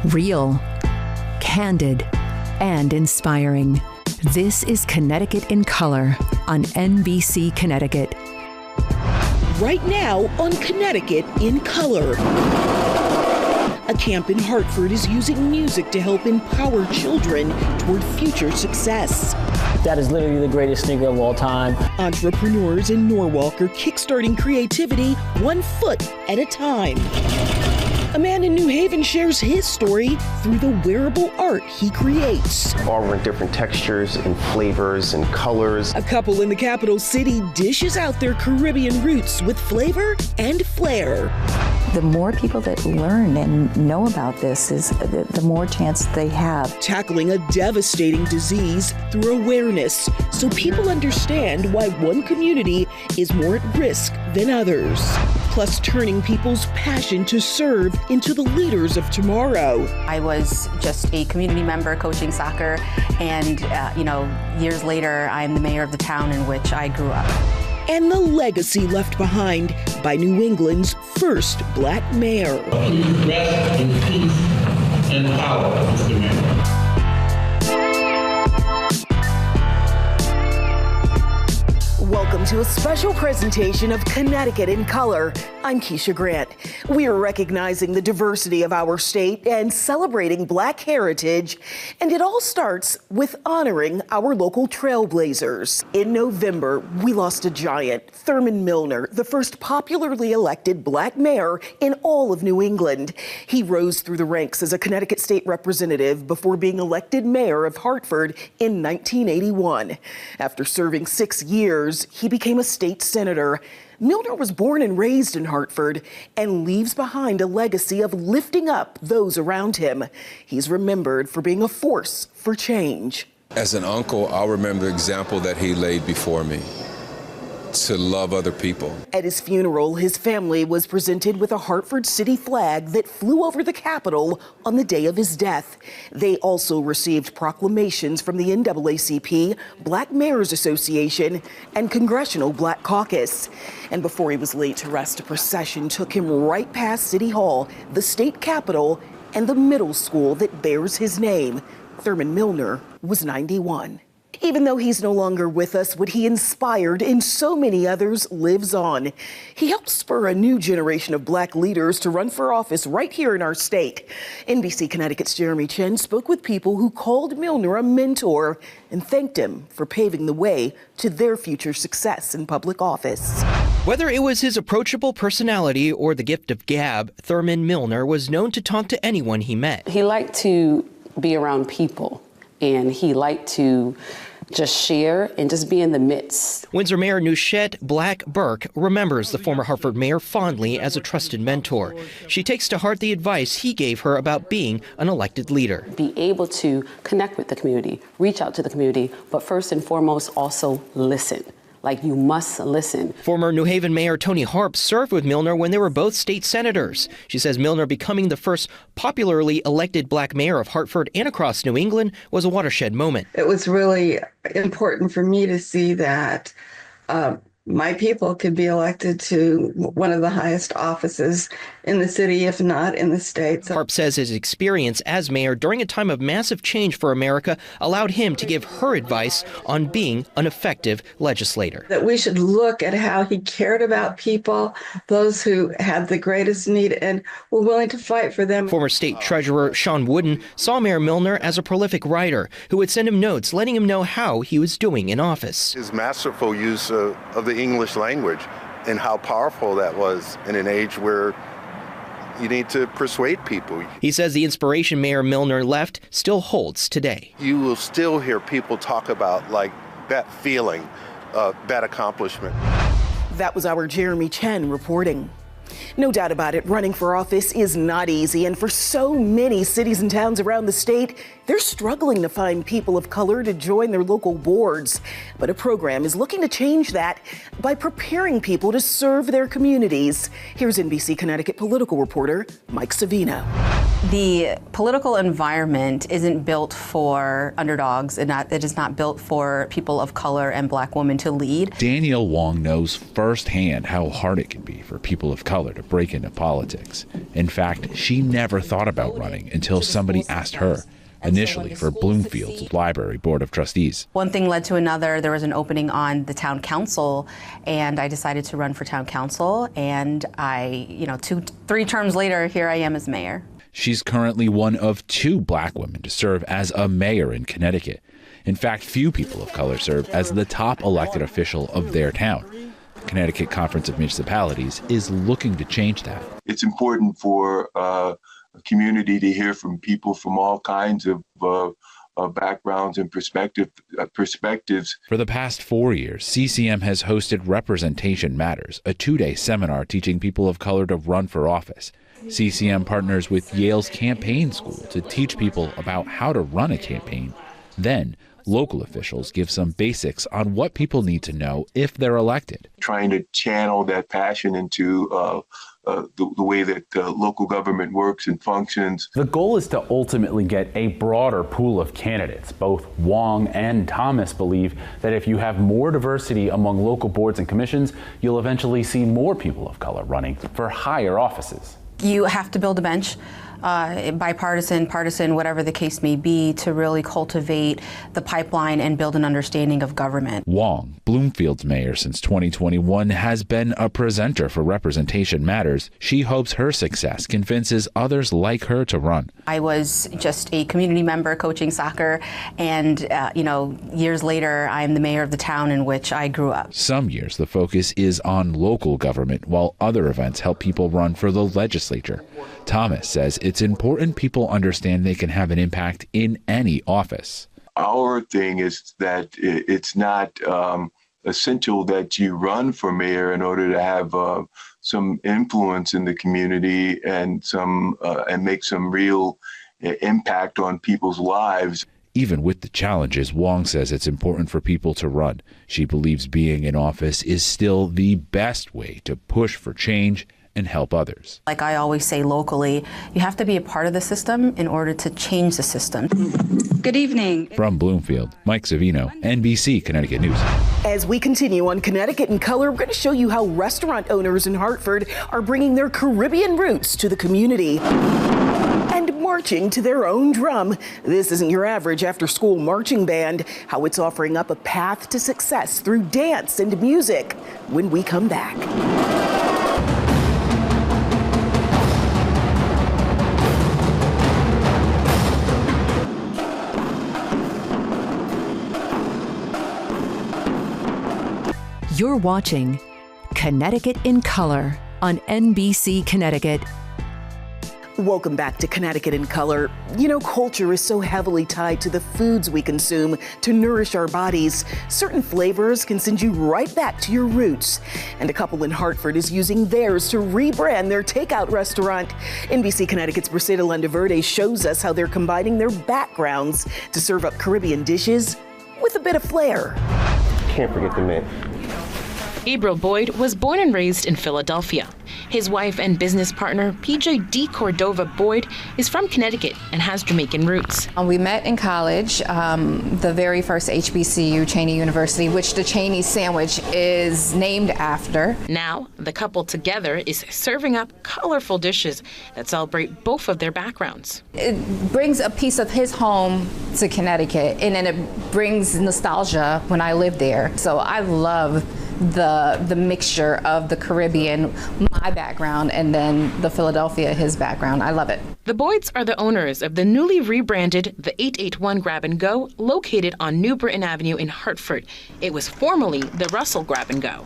Real, candid, and inspiring. This is Connecticut in Color on NBC Connecticut. Right now on Connecticut in Color. A camp in Hartford is using music to help empower children toward future success. That is literally the greatest sneaker of all time. Entrepreneurs in Norwalk are kickstarting creativity 1 foot at a time. A man in New Haven shares his story through the wearable art he creates. All in different textures and flavors and colors. A couple in the capital city dishes out their Caribbean roots with flavor and flair. The more people that learn and know about this, is the more chance they have. Tackling a devastating disease through awareness, so people understand why one community is more at risk than others. Plus turning people's passion to serve into the leaders of tomorrow. I was just a community member coaching soccer, and years later, I'm the mayor of the town in which I grew up. And the legacy left behind by New England's first black mayor. Please rest in peace and power, Mr. Mayor. Welcome to a special presentation of Connecticut in Color. I'm Keisha Grant. We are recognizing the diversity of our state and celebrating Black heritage. And it all starts with honoring our local trailblazers. In November, we lost a giant, Thurman Milner, the first popularly elected Black mayor in all of New England. He rose through the ranks as a Connecticut state representative before being elected mayor of Hartford in 1981. After serving 6 years, he became a state senator. Milner was born and raised in Hartford and leaves behind a legacy of lifting up those around him. He's remembered for being a force for change. As an uncle, I'll remember the example that he laid before me, to love other people. At his funeral, his family was presented with a Hartford city flag that flew over the Capitol on the day of his death. They also received proclamations from the NAACP, Black Mayors Association, and Congressional Black Caucus. And before he was laid to rest, a procession took him right past City Hall, the state capitol, and the middle school that bears his name. Thurman Milner was 91. Even though he's no longer with us, what he inspired in so many others lives on. He helped spur a new generation of Black leaders to run for office right here in our state. NBC Connecticut's Jeremy Chen spoke with people who called Milner a mentor and thanked him for paving the way to their future success in public office. Whether it was his approachable personality or the gift of gab, Thurman Milner was known to talk to anyone he met. He liked to be around people, and he liked to just share and just be in the midst. Windsor Mayor Nushette Black Burke remembers the former Hartford mayor fondly as a trusted mentor. She takes to heart the advice he gave her about being an elected leader. Be able to connect with the community, reach out to the community, but first and foremost, also listen. Like, you must listen. Former New Haven Mayor Toni Harp served with Milner when they were both state senators. She says Milner becoming the first popularly elected Black mayor of Hartford and across New England was a watershed moment. It was really important for me to see that my people could be elected to one of the highest offices in the city, if not in the state. Harp says his experience as mayor during a time of massive change for America allowed him to give her advice on being an effective legislator. That we should look at how he cared about people, those who had the greatest need, and were willing to fight for them. Former state treasurer Sean Wooden saw Mayor Milner as a prolific writer who would send him notes letting him know how he was doing in office. His masterful use of the English language and how powerful that was in an age where you need to persuade people. He says the inspiration Mayor Milner left still holds today. You will still hear people talk about like that feeling, that accomplishment. That was our Jeremy Chen reporting. No doubt about it, running for office is not easy, and for so many cities and towns around the state, they're struggling to find people of color to join their local boards. But a program is looking to change that by preparing people to serve their communities. Here's NBC Connecticut political reporter Mike Savino. The political environment isn't built for underdogs, and it is not built for people of color and black women to lead. Danielle Wong knows firsthand how hard it can be for people of color to break into politics. In fact, she never thought about running until somebody asked her, initially for Bloomfield's Library Board of Trustees. One thing led to another. There was an opening on the town council, and I decided to run for town council. And I, 3 terms later, here I am as mayor. She's currently one of 2 black women to serve as a mayor in Connecticut. In fact, few people of color serve as the top elected official of their town. The Connecticut Conference of Municipalities is looking to change that. It's important for a community to hear from people from all kinds of backgrounds and perspectives. For the past 4 years, CCM has hosted Representation Matters, a 2-day seminar teaching people of color to run for office. CCM partners with Yale's campaign school to teach people about how to run a campaign. Then, local officials give some basics on what people need to know if they're elected. Trying to channel that passion into the way that local government works and functions. The goal is to ultimately get a broader pool of candidates. Both Wong and Thomas believe that if you have more diversity among local boards and commissions, you'll eventually see more people of color running for higher offices. You have to build a bench, bipartisan, partisan, whatever the case may be, to really cultivate the pipeline and build an understanding of government. Wong, Bloomfield's mayor since 2021, has been a presenter for Representation Matters. She hopes her success convinces others like her to run. I was just a community member coaching soccer, and years later, I'm the mayor of the town in which I grew up. Some years the focus is on local government, while other events help people run for the legislature. Thomas says it's important people understand they can have an impact in any office. Our thing is that it's not essential that you run for mayor in order to have some influence in the community and make some real impact on people's lives. Even with the challenges, Wong says it's important for people to run. She believes being in office is still the best way to push for change and help others. Like I always say locally, you have to be a part of the system in order to change the system. Good evening. From Bloomfield, Mike Savino, NBC Connecticut News. As we continue on Connecticut in Color, we're going to show you how restaurant owners in Hartford are bringing their Caribbean roots to the community and marching to their own drum. This isn't your average after-school marching band, how it's offering up a path to success through dance and music when we come back. You're watching Connecticut in Color on NBC Connecticut. Welcome back to Connecticut in Color. You know, culture is so heavily tied to the foods we consume to nourish our bodies. Certain flavors can send you right back to your roots. And a couple in Hartford is using theirs to rebrand their takeout restaurant. NBC Connecticut's Braceta Landaverde shows us how they're combining their backgrounds to serve up Caribbean dishes with a bit of flair. Can't forget the mint. Gabriel Boyd was born and raised in Philadelphia. His wife and business partner, PJ D. Cordova Boyd, is from Connecticut and has Jamaican roots. We met in college, the very first HBCU, Cheney University, which the Cheney sandwich is named after. Now, the couple together is serving up colorful dishes that celebrate both of their backgrounds. It brings a piece of his home to Connecticut, and then it brings nostalgia when I lived there. So I love the mixture of the Caribbean, my background, and then the Philadelphia, his background. I love it. The Boyds are the owners of the newly rebranded The 881 Grab and Go, located on New Britain Avenue in Hartford. It was formerly the Russell Grab and Go.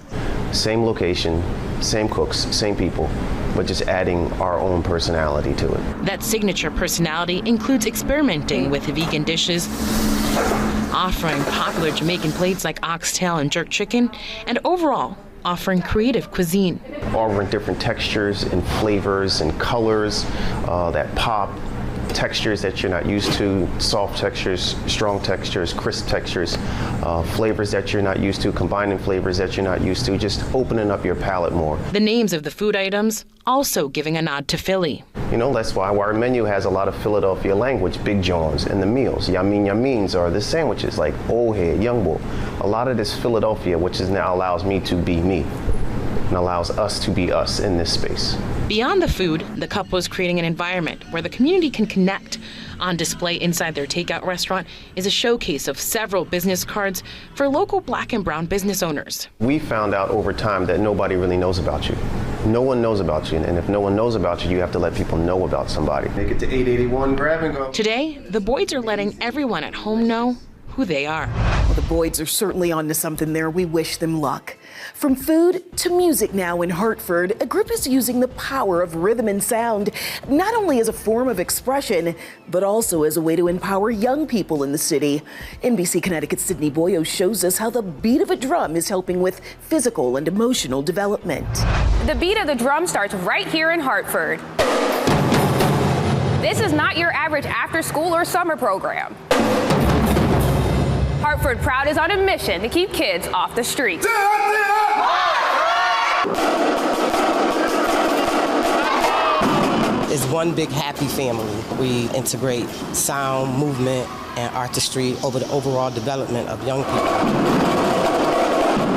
Same location, same cooks, same people, but just adding our own personality to it. That signature personality includes experimenting with vegan dishes, offering popular Jamaican plates like oxtail and jerk chicken, and overall offering creative cuisine. Offering different textures and flavors and colors that pop, textures that you're not used to, soft textures, strong textures, crisp textures, flavors that you're not used to, combining flavors that you're not used to, just opening up your palate more. The names of the food items also giving a nod to Philly. You know, that's why our menu has a lot of Philadelphia language, Big Johns, and the meals. Yamins are the sandwiches, like Old Head, Young Bull. A lot of this Philadelphia, which is now allows me to be me and allows us to be us in this space. Beyond the food, the couple is creating an environment where the community can connect. On display inside their takeout restaurant is a showcase of several business cards for local Black and brown business owners. We found out over time that nobody really knows about you. No one knows about you, and if no one knows about you, you have to let people know about somebody. Make it to 881, grab and go. Today, the Boyds are letting everyone at home know who they are. Well, the Boyds are certainly onto something there. We wish them luck. From food to music now in Hartford, a group is using the power of rhythm and sound, not only as a form of expression, but also as a way to empower young people in the city. NBC Connecticut's Sydney Boyo shows us how the beat of a drum is helping with physical and emotional development. The beat of the drum starts right here in Hartford. This is not your average after-school or summer program. Hartford Proud is on a mission to keep kids off the streets. It's one big happy family. We integrate sound, movement, and artistry over the overall development of young people.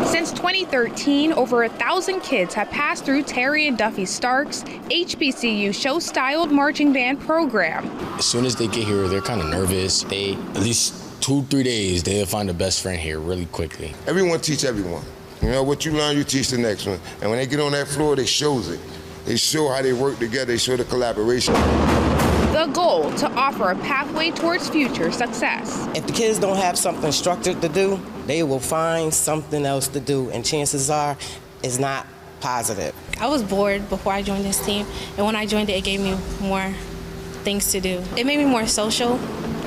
Since 2013, over 1,000 kids have passed through Terry and Duffy Stark's HBCU show-styled marching band program. As soon as they get here, they're kind of nervous. They, at least 2-3 days, they'll find a best friend here really quickly. Everyone teach everyone. You know, what you learn, you teach the next one. And when they get on that floor, they shows it. They show how they work together, they show the collaboration. The goal, to offer a pathway towards future success. If the kids don't have something structured to do, they will find something else to do, and chances are it's not positive. I was bored before I joined this team, and when I joined it gave me more things to do. It made me more social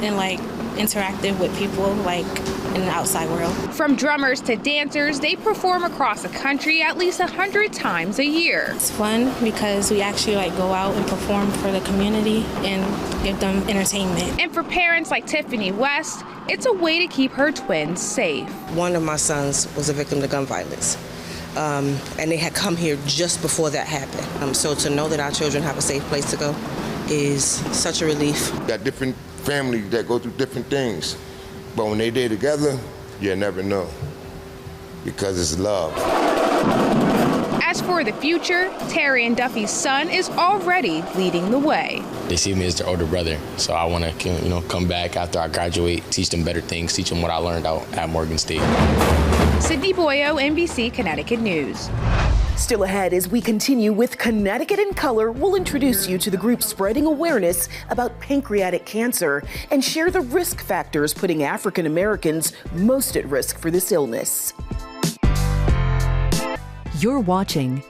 and interactive with people in the outside world. From drummers to dancers, they perform across the country at least 100 times a year. It's fun because we actually go out and perform for the community and give them entertainment. And for parents like Tiffany West, it's a way to keep her twins safe. One of my sons was a victim to gun violence. And they had come here just before that happened. So to know that our children have a safe place to go is such a relief. Got different families that go through different things, but when they day together, you never know, because it's love. As for the future, Terry and Duffy's son is already leading the way. They see me as their older brother, so I want to, come back after I graduate, teach them better things, teach them what I learned out at Morgan State. Sydney Boyo, NBC Connecticut News. Still ahead, as we continue with Connecticut in Color, we'll introduce you to the group spreading awareness about pancreatic cancer and share the risk factors putting African Americans most at risk for this illness. You're watching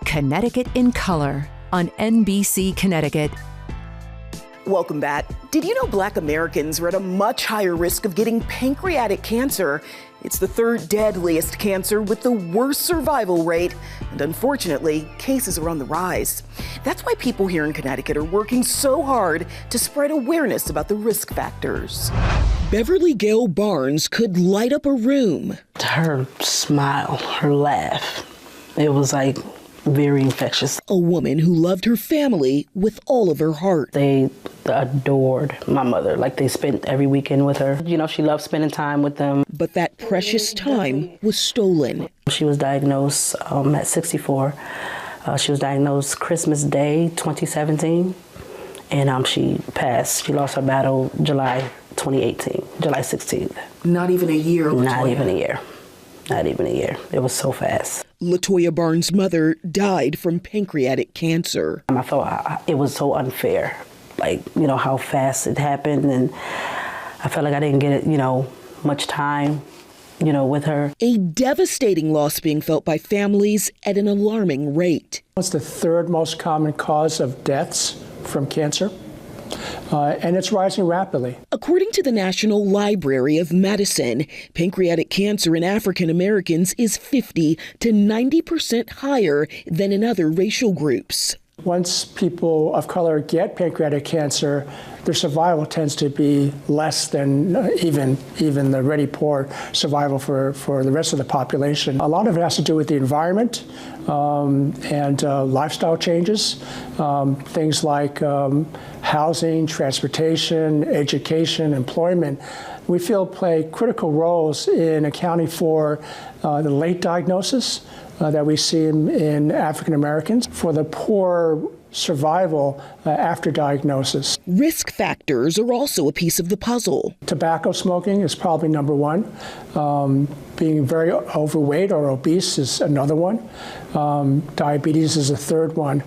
Connecticut in Color on NBC Connecticut. Welcome back. Did you know Black Americans are at a much higher risk of getting pancreatic cancer? It's the third deadliest cancer with the worst survival rate, and unfortunately, cases are on the rise. That's why people here in Connecticut are working so hard to spread awareness about the risk factors. Beverly Gale Barnes could light up a room. Her smile, her laugh, it was very infectious. A woman who loved her family with all of her heart. They adored my mother. They spent every weekend with her. She loved spending time with them. But that precious time was stolen. She was diagnosed at 64. She was diagnosed Christmas Day, 2017. And she passed. She lost her battle July 2018, July 16th. Not even a year, Latoya. Not even a year. Not even a year. It was so fast. Latoya Barnes' mother died from pancreatic cancer. I felt it was so unfair, how fast it happened, and I felt like I didn't get much time, with her. A devastating loss being felt by families at an alarming rate. It's the third most common cause of deaths from cancer. And it's rising rapidly. According to the National Library of Medicine, pancreatic cancer in African Americans is 50 to 90% higher than in other racial groups. Once people of color get pancreatic cancer, their survival tends to be less than even the already poor survival for the rest of the population. A lot of it has to do with the environment, and lifestyle changes, things like housing, transportation, education, employment, we feel play critical roles in accounting for the late diagnosis that we see in African Americans, for the poor survival after diagnosis. Risk factors are also a piece of the puzzle. Tobacco smoking is probably number one. Being very overweight or obese is another one. Diabetes is a third one.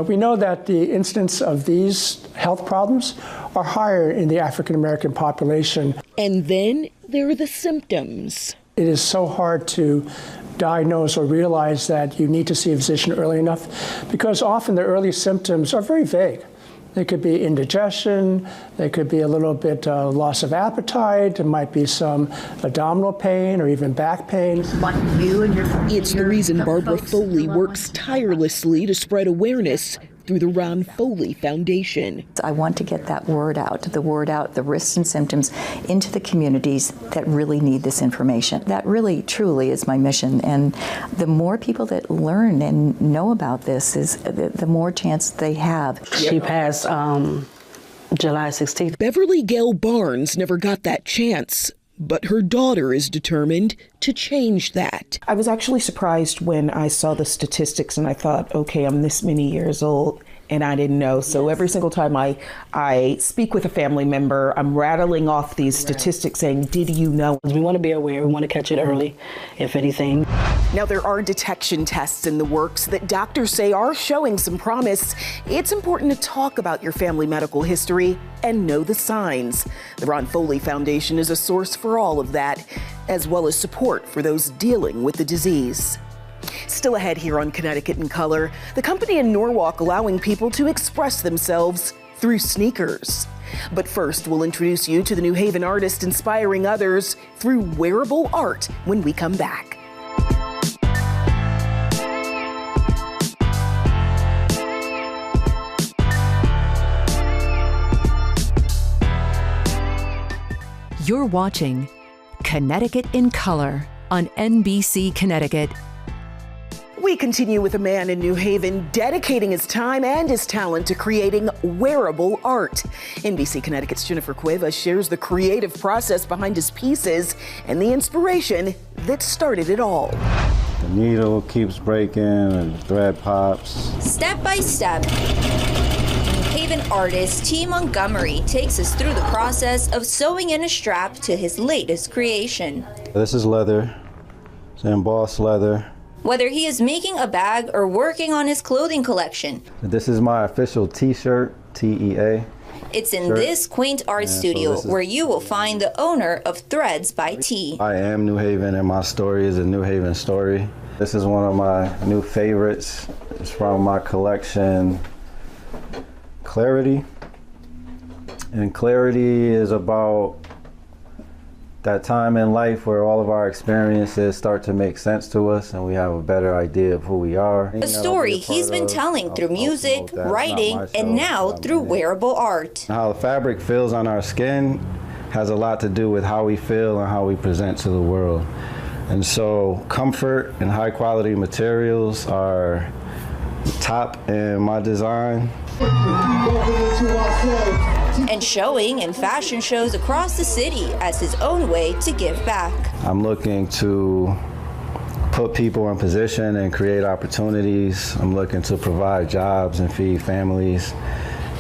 We know that the incidence of these health problems are higher in the African American population. And then there are the symptoms. It is so hard to diagnose or realize that you need to see a physician early enough, because often the early symptoms are very vague. They could be indigestion, they could be a little bit loss of appetite, there might be some abdominal pain or even back pain. It's the reason Barbara Foley works tirelessly to spread awareness through the Ron Foley Foundation. I want to get that word out, the risks and symptoms into the communities that really need this information. That really, truly is my mission. And the more people that learn and know about this, is the more chance they have. She passed July 16th. Beverly Gale Barnes never got that chance, but her daughter is determined to change that. I was actually surprised when I saw the statistics and I thought, okay, I'm this many years old and I didn't know. So every single time I speak with a family member, I'm rattling off these statistics saying, did you know? We want to be aware, we want to catch it early, if anything. Now there are detection tests in the works that doctors say are showing some promise. It's important to talk about your family medical history and know the signs. The Ron Foley Foundation is a source for all of that, as well as support for those dealing with the disease. Still ahead here on Connecticut in Color, the company in Norwalk allowing people to express themselves through sneakers. But first, we'll introduce you to the New Haven artist inspiring others through wearable art when we come back. You're watching Connecticut in Color on NBC Connecticut. We continue with a man in New Haven dedicating his time and his talent to creating wearable art. NBC Connecticut's Jennifer Cuevas shares the creative process behind his pieces and the inspiration that started it all. The needle keeps breaking and the thread pops. Step by step, New Haven artist T. Montgomery takes us through the process of sewing in a strap to his latest creation. This is leather. It's embossed leather. Whether he is making a bag or working on his clothing collection. This is my official t-shirt, TEA. It's in this quaint art studio where you will find the owner of Threads by T. I am New Haven and my story is a New Haven story. This is one of my new favorites. It's from my collection, Clarity. And Clarity is about that time in life where all of our experiences start to make sense to us and we have a better idea of who we are. A story he's been telling through music, writing, and now through wearable art. How the fabric feels on our skin has a lot to do with how we feel and how we present to the world. And so comfort and high quality materials are top in my design. And showing in fashion shows across the city as his own way to give back. I'm looking to put people in position and create opportunities. I'm looking to provide jobs and feed families.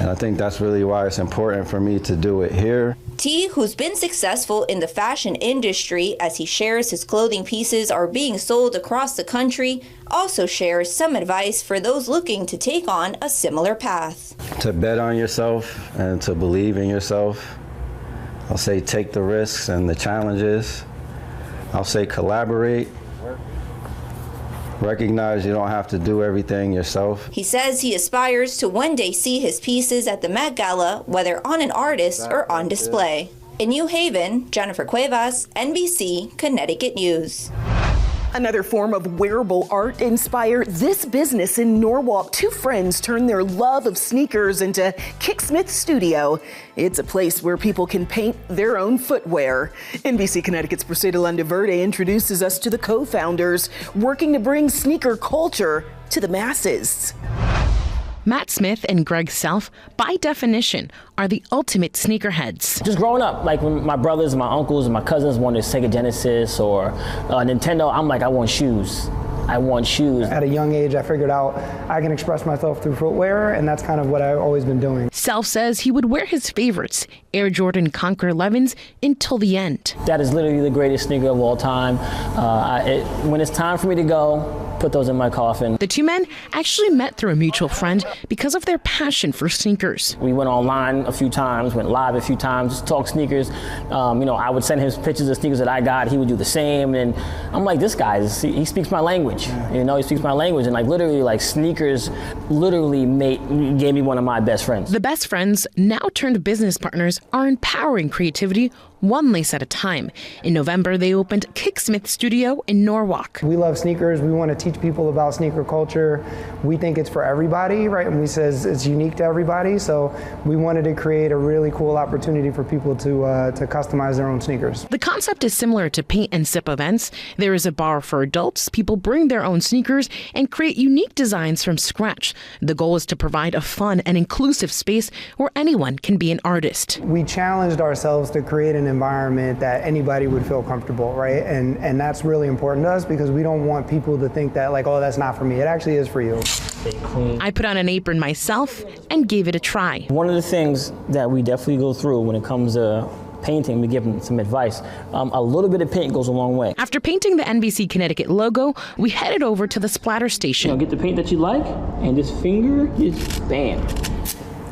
And I think that's really why it's important for me to do it here. T, who's been successful in the fashion industry as he shares his clothing pieces are being sold across the country, also shares some advice for those looking to take on a similar path. To bet on yourself and to believe in yourself. I'll say take the risks and the challenges. I'll say collaborate. Recognize you don't have to do everything yourself. He says he aspires to one day see his pieces at the Met Gala, whether on an artist or on display. In New Haven, Jennifer Cuevas, NBC Connecticut News. Another form of wearable art inspired this business in Norwalk. Two friends turned their love of sneakers into Kicksmith Studio. It's a place where people can paint their own footwear. NBC Connecticut's Priscilla Landaverde introduces us to the co-founders working to bring sneaker culture to the masses. Matt Smith and Greg Self, by definition, are the ultimate sneakerheads. Just growing up, like when my brothers, my uncles, and my cousins wanted Sega Genesis or Nintendo, I'm like, I want shoes. I want shoes. At a young age, I figured out I can express myself through footwear, and that's kind of what I've always been doing. Self says he would wear his favorites, Air Jordan Conquer 11s, until the end. That is literally the greatest sneaker of all time. When it's time for me to go, put those in my coffin. The two men actually met through a mutual friend because of their passion for sneakers. We went online a few times, went live a few times, just talk sneakers. I would send him pictures of sneakers that I got. He would do the same. And I'm like, this guy, he speaks my language. He speaks my language. And literally, sneakers literally gave me one of my best friends. The best friends, now turned business partners, are empowering creativity one lace at a time. In November, they opened Kicksmith Studio in Norwalk. We love sneakers. We want to teach people about sneaker culture. We think it's for everybody, right? And we says it's unique to everybody. So we wanted to create a really cool opportunity for people to customize their own sneakers. The concept is similar to paint and sip events. There is a bar for adults. People bring their own sneakers and create unique designs from scratch. The goal is to provide a fun and inclusive space where anyone can be an artist. We challenged ourselves to create an environment that anybody would feel comfortable, right? And that's really important to us because we don't want people to think that oh, that's not for me. It actually is for you. I put on an apron myself and gave it a try. One of the things that we definitely go through when it comes to painting, we give them some advice. A little bit of paint goes a long way. After painting the NBC Connecticut logo, we headed over to the splatter station. Get the paint that you like, and this finger is bam.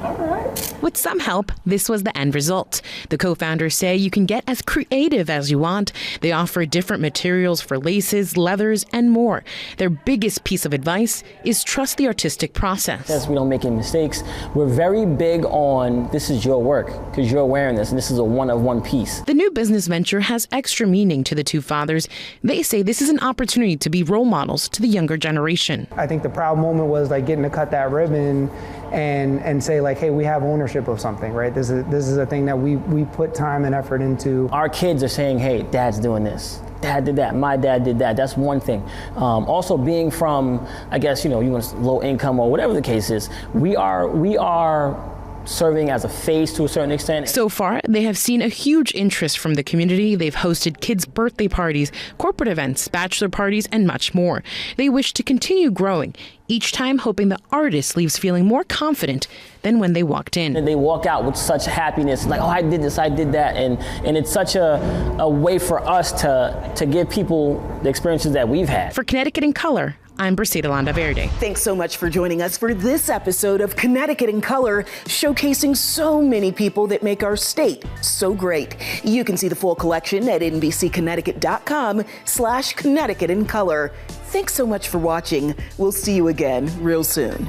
All right. With some help, this was the end result. The co-founders say you can get as creative as you want. They offer different materials for laces, leathers, and more. Their biggest piece of advice is trust the artistic process. Yes, we don't make any mistakes. We're very big on this is your work because you're wearing this, and this is a one-of-one piece. The new business venture has extra meaning to the two fathers. They say this is an opportunity to be role models to the younger generation. I think the proud moment was getting to cut that ribbon and say hey, we have ownership of something, right? This is a thing that we put time and effort into. Our kids are saying, hey, dad's doing this. Dad did that, my dad did that. That's one thing. Also being from, I guess, you want low income or whatever the case is, we are serving as a face to a certain extent. So far, they have seen a huge interest from the community. They've hosted kids' birthday parties, corporate events, bachelor parties, and much more. They wish to continue growing, each time hoping the artist leaves feeling more confident than when they walked in. And they walk out with such happiness, oh, I did this, I did that. And it's such a way for us to give people the experiences that we've had. For Connecticut in Color, I'm Priscilla Landaverde. Thanks so much for joining us for this episode of Connecticut in Color, showcasing so many people that make our state so great. You can see the full collection at nbcconnecticut.com/Connecticut in Color. Thanks so much for watching. We'll see you again real soon.